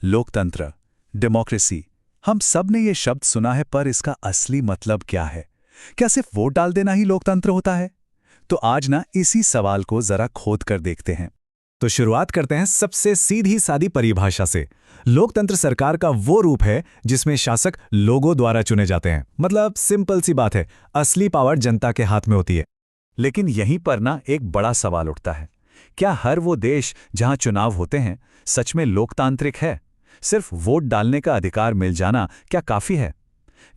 लोकतंत्र, डेमोक्रेसी, हम सब ने ये शब्द सुना है, पर इसका असली मतलब क्या है? क्या सिर्फ वोट डाल देना ही लोकतंत्र होता है? तो आज ना इसी सवाल को जरा खोद कर देखते हैं। तो शुरुआत करते हैं सबसे सीधी सादी परिभाषा से। लोकतंत्र सरकार का वो रूप है जिसमें शासक लोगों द्वारा चुने जाते हैं। मतलब सिंपल सी बात है, असली पावर जनता के हाथ में होती है। लेकिन यहीं पर ना एक बड़ा सवाल उठता है। क्या हर वो देश जहां चुनाव होते हैं सच में लोकतांत्रिक है? सिर्फ वोट डालने का अधिकार मिल जाना क्या काफी है?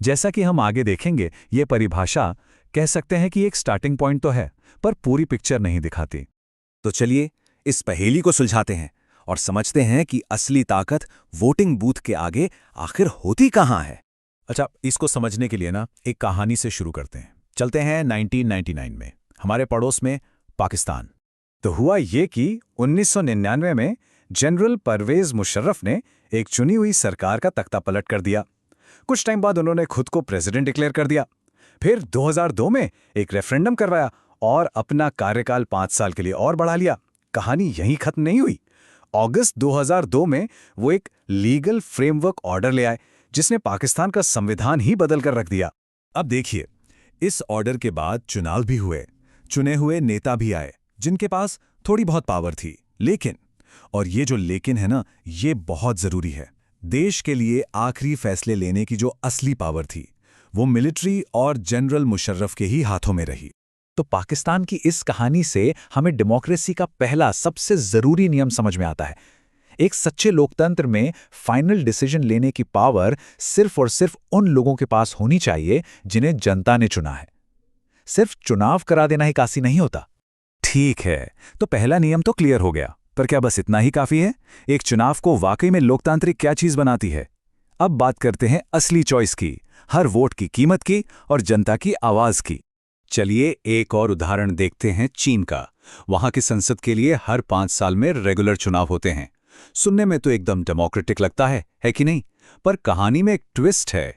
जैसा कि हम आगे देखेंगे, ये परिभाषा कह सकते हैं कि एक स्टार्टिंग पॉइंट तो है, पर पूरी पिक्चर नहीं दिखाती। तो चलिए इस पहेली को सुलझाते हैं और समझते हैं कि असली ताकत वोटिंग बूथ के आगे आखिर होती कहां है। अच्छा, इसको समझने के लिए ना एक कहानी से शुरू करते हैं। चलते हैं 1999 में, हमारे पड़ोस में पाकिस्तान। तो हुआ ये कि 1999 में जनरल परवेज मुशर्रफ ने एक चुनी हुई सरकार का तख्ता पलट कर दिया। कुछ टाइम बाद उन्होंने खुद को प्रेसिडेंट डिक्लेयर कर दिया। फिर 2002 में एक रेफरेंडम करवाया और अपना कार्यकाल 5 साल के लिए और बढ़ा लिया। कहानी यहीं खत्म नहीं हुई। अगस्त 2002 में वो एक लीगल फ्रेमवर्क ऑर्डर ले आए जिसने पाकिस्तान का संविधान ही बदल कर रख दिया। अब देखिए, इस ऑर्डर के बाद चुनाव भी हुए, चुने हुए नेता भी आए जिनके पास थोड़ी बहुत पावर थी। लेकिन, और ये जो लेकिन है ना, ये बहुत जरूरी है, देश के लिए आखिरी फैसले लेने की जो असली पावर थी वो मिलिट्री और जनरल मुशर्रफ के ही हाथों में रही। तो पाकिस्तान की इस कहानी से हमें डेमोक्रेसी का पहला सबसे जरूरी नियम समझ में आता है। एक सच्चे लोकतंत्र में फाइनल डिसीजन लेने की पावर सिर्फ और सिर्फ उन लोगों के पास होनी चाहिए जिन्हें जनता ने चुना है। सिर्फ चुनाव करा देना ही काफी नहीं होता। ठीक है, तो पहला नियम तो क्लियर हो गया, पर क्या बस इतना ही काफी है? एक चुनाव को वाकई में लोकतांत्रिक क्या चीज बनाती है? अब बात करते हैं असली चॉइस की, हर वोट की कीमत की और जनता की आवाज की। चलिए एक और उदाहरण देखते हैं, चीन का। वहां की संसद के लिए हर 5 साल में रेगुलर चुनाव होते हैं। सुनने में तो एकदम डेमोक्रेटिक लगता है कि नहीं? पर कहानी में एक ट्विस्ट है।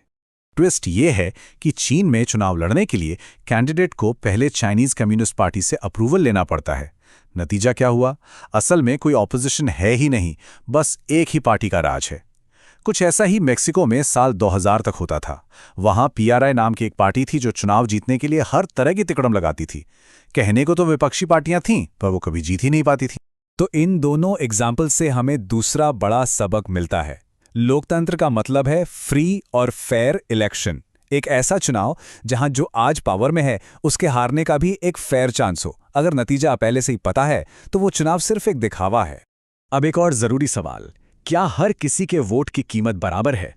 ट्विस्ट ये है कि चीन में चुनाव लड़ने के लिए कैंडिडेट को पहले चाइनीज कम्युनिस्ट पार्टी से अप्रूवल लेना पड़ता है। नतीजा क्या हुआ? असल में कोई ऑपोजिशन है ही नहीं, बस एक ही पार्टी का राज है। कुछ ऐसा ही मेक्सिको में साल 2000 तक होता था। वहां पीआरआई नाम की एक पार्टी थी जो चुनाव जीतने के लिए हर तरह की तिकड़म लगाती थी। कहने को तो विपक्षी पार्टियां थीं, पर वो कभी जीत ही नहीं पाती थी। तो इन दोनों एग्जाम्पल से हमें दूसरा बड़ा सबक मिलता है। लोकतंत्र का मतलब है फ्री और फेयर इलेक्शन। एक ऐसा चुनाव जहां जो आज पावर में है उसके हारने का भी एक फेयर चांस हो। अगर नतीजा पहले से ही पता है तो वो चुनाव सिर्फ एक दिखावा है। अब एक और जरूरी सवाल, क्या हर किसी के वोट की कीमत बराबर है?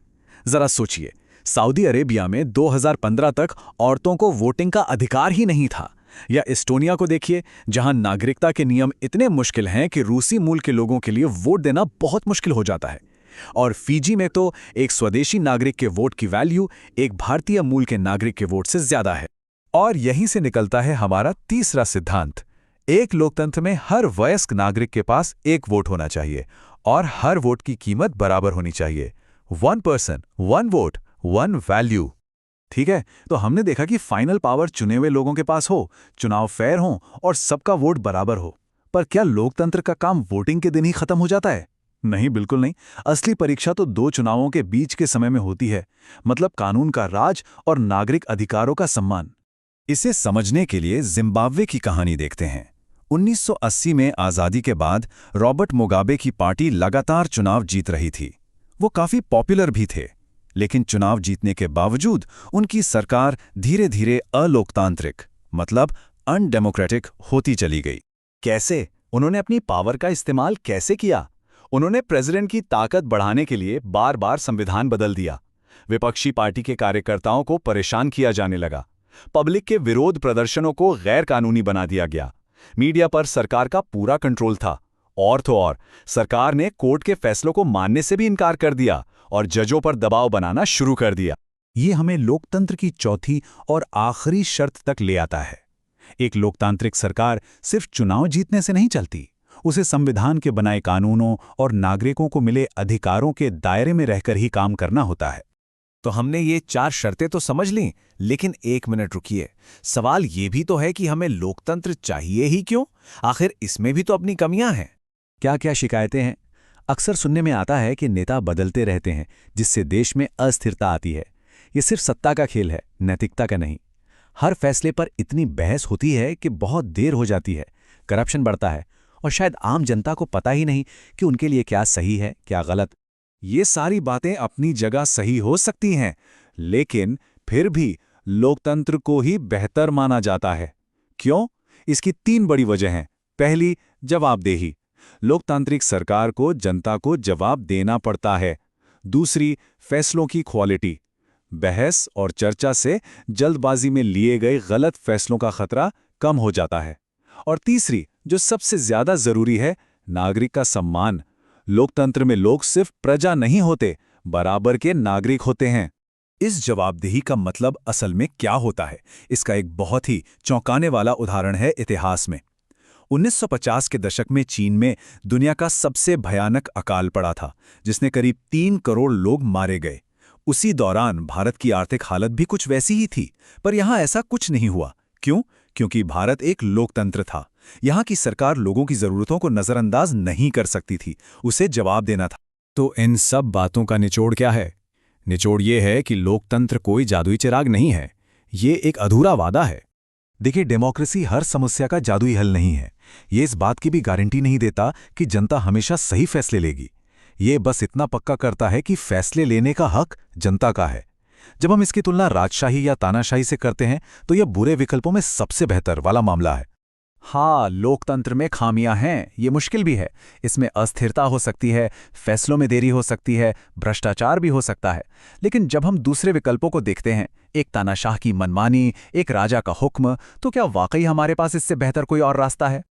जरा सोचिए, सऊदी अरेबिया में 2015 तक औरतों को वोटिंग का अधिकार ही नहीं था। या एस्टोनिया को देखिए, जहां नागरिकता के नियम इतने मुश्किल हैं कि रूसी मूल के लोगों के लिए वोट देना बहुत मुश्किल हो जाता है। और फिजी में तो एक स्वदेशी नागरिक के वोट की वैल्यू एक भारतीय मूल के नागरिक के वोट से ज्यादा है। और यहीं से निकलता है हमारा तीसरा सिद्धांत। एक लोकतंत्र में हर वयस्क नागरिक के पास एक वोट होना चाहिए और हर वोट की कीमत बराबर होनी चाहिए। 1 पर्सन 1 वोट 1 वैल्यू। ठीक है, तो हमने देखा कि फाइनल पावर चुने हुए लोगों के पास हो, चुनाव फेयर हो और सबका वोट बराबर हो। पर क्या लोकतंत्र का काम वोटिंग के दिन ही खत्म हो जाता है? नहीं, बिल्कुल नहीं। असली परीक्षा तो 2 चुनावों के बीच के समय में होती है, मतलब कानून का राज और नागरिक अधिकारों का सम्मान। इसे समझने के लिए जिम्बाब्वे की कहानी देखते हैं। 1980 में आज़ादी के बाद रॉबर्ट मुगाबे की पार्टी लगातार चुनाव जीत रही थी। वो काफी पॉपुलर भी थे, लेकिन चुनाव जीतने के बावजूद उनकी सरकार धीरे धीरे अलोकतांत्रिक, मतलब अनडेमोक्रेटिक होती चली गई। कैसे? उन्होंने अपनी पावर का इस्तेमाल कैसे किया? उन्होंने प्रेसिडेंट की ताकत बढ़ाने के लिए बार बार संविधान बदल दिया। विपक्षी पार्टी के कार्यकर्ताओं को परेशान किया जाने लगा। पब्लिक के विरोध प्रदर्शनों को गैर कानूनी बना दिया गया। मीडिया पर सरकार का पूरा कंट्रोल था। और तो और, सरकार ने कोर्ट के फैसलों को मानने से भी इनकार कर दिया और जजों पर दबाव बनाना शुरू कर दिया। ये हमें लोकतंत्र की चौथी और आखिरी शर्त तक ले आता है। एक लोकतांत्रिक सरकार सिर्फ चुनाव जीतने से नहीं चलती, उसे संविधान के बनाए कानूनों और नागरिकों को मिले अधिकारों के दायरे में रहकर ही काम करना होता है। तो हमने ये 4 शर्तें तो समझ लीं, लेकिन 1 मिनट रुकिए। सवाल ये भी तो है कि हमें लोकतंत्र चाहिए ही क्यों? आखिर इसमें भी तो अपनी कमियां हैं। क्या क्या शिकायतें हैं? अक्सर सुनने में आता है कि नेता बदलते रहते हैं, जिससे देश में अस्थिरता आती है। ये सिर्फ सत्ता का खेल है, नैतिकता का नहीं। हर फैसले पर इतनी बहस होती है कि बहुत देर हो जाती है, करप्शन बढ़ता है और शायद आम जनता को पता ही नहीं कि उनके लिए क्या सही है, क्या गलत। ये सारी बातें अपनी जगह सही हो सकती हैं, लेकिन फिर भी लोकतंत्र को ही बेहतर माना जाता है। क्यों? इसकी 3 बड़ी वजह हैं। पहली, जवाबदेही। लोकतांत्रिक सरकार को जनता को जवाब देना पड़ता है। दूसरी, फैसलों की क्वालिटी। बहस और चर्चा से जल्दबाजी में लिए गए गलत फैसलों का खतरा कम हो जाता है। और तीसरी, जो सबसे ज्यादा जरूरी है, नागरिक का सम्मान। लोकतंत्र में लोग सिर्फ प्रजा नहीं होते, बराबर के नागरिक होते हैं। इस जवाबदेही का मतलब असल में क्या होता है, इसका एक बहुत ही चौंकाने वाला उदाहरण है इतिहास में। 1950 के दशक में चीन में दुनिया का सबसे भयानक अकाल पड़ा था, जिसने करीब 3 करोड़ लोग मारे गए। उसी दौरान भारत की आर्थिक हालत भी कुछ वैसी ही थी, पर यहाँ ऐसा कुछ नहीं हुआ। क्यों? क्योंकि भारत एक लोकतंत्र था। यहाँ की सरकार लोगों की जरूरतों को नजरअंदाज नहीं कर सकती थी, उसे जवाब देना था। तो इन सब बातों का निचोड़ क्या है? निचोड़ ये है कि लोकतंत्र कोई जादुई चिराग नहीं है, ये एक अधूरा वादा है। देखिए, डेमोक्रेसी हर समस्या का जादुई हल नहीं है। ये इस बात की भी गारंटी नहीं देता कि जनता हमेशा सही फैसले लेगी। ये बस इतना पक्का करता है कि फैसले लेने का हक जनता का है। जब हम इसकी तुलना राजशाही या तानाशाही से करते हैं, तो यह बुरे विकल्पों में सबसे बेहतर वाला मामला है। हाँ, लोकतंत्र में खामियां हैं, ये मुश्किल भी है। इसमें अस्थिरता हो सकती है, फैसलों में देरी हो सकती है, भ्रष्टाचार भी हो सकता है। लेकिन जब हम दूसरे विकल्पों को देखते हैं, एक तानाशाह की मनमानी, एक राजा का हुक्म, तो क्या वाकई हमारे पास इससे बेहतर कोई और रास्ता है?